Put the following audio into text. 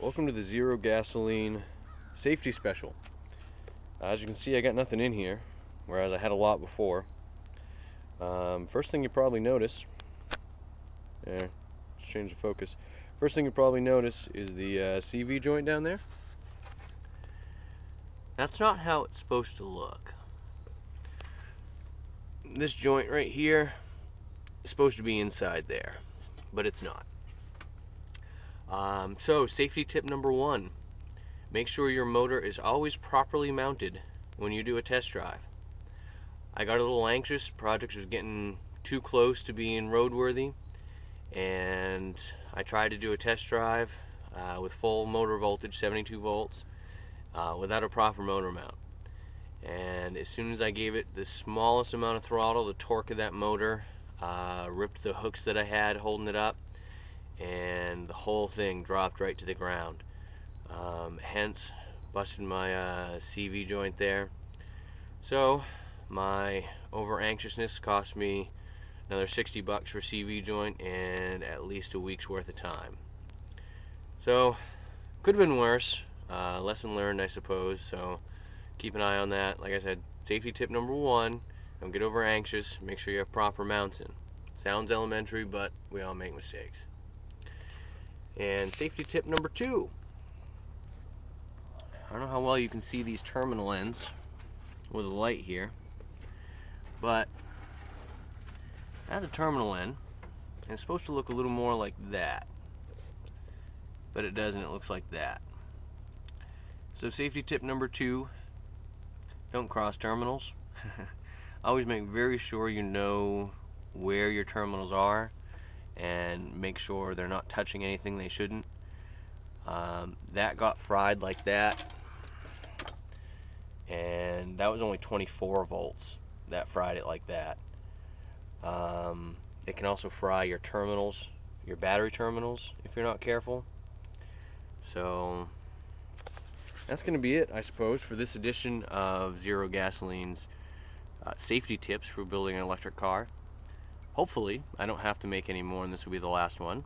Welcome to the Zero Gasoline Safety Special. As you can see, I got nothing in here, whereas I had a lot before. First thing you probably notice, let's change the focus. First thing you probably notice is the CV joint down there. That's not how it's supposed to look. This joint right here is supposed to be inside there, but it's not. So safety tip number one, make sure your motor is always properly mounted when you do a test drive. I got a little anxious, project was getting too close to being roadworthy, and I tried to do a test drive with full motor voltage, 72 volts, without a proper motor mount. And as soon as I gave it the smallest amount of throttle, the torque of that motor ripped the hooks that I had holding it up, and the whole thing dropped right to the ground. Hence busted my CV joint there. So my over anxiousness cost me another 60 bucks for CV joint and at least a week's worth of time. So could have been worse. Lesson learned, I suppose. So keep an eye on that. Like I said, safety tip number one, don't get over anxious. Make sure you have proper mounts in. Sounds elementary, but we all make mistakes. And safety tip number two, I don't know how well you can see these terminal ends with a light here, but that's a terminal end, and it's supposed to look a little more like that, but it doesn't. It looks like that. So safety tip number two, don't cross terminals. Always make very sure you know where your terminals are and make sure they're not touching anything they shouldn't. That got fried like that, and that was only 24 volts that fried it like that. It can also fry your terminals, your battery terminals, if you're not careful. So that's going to be it, I suppose, for this edition of Zero Gasoline's safety tips for building an electric car. Hopefully I don't have to make any more, and this will be the last one.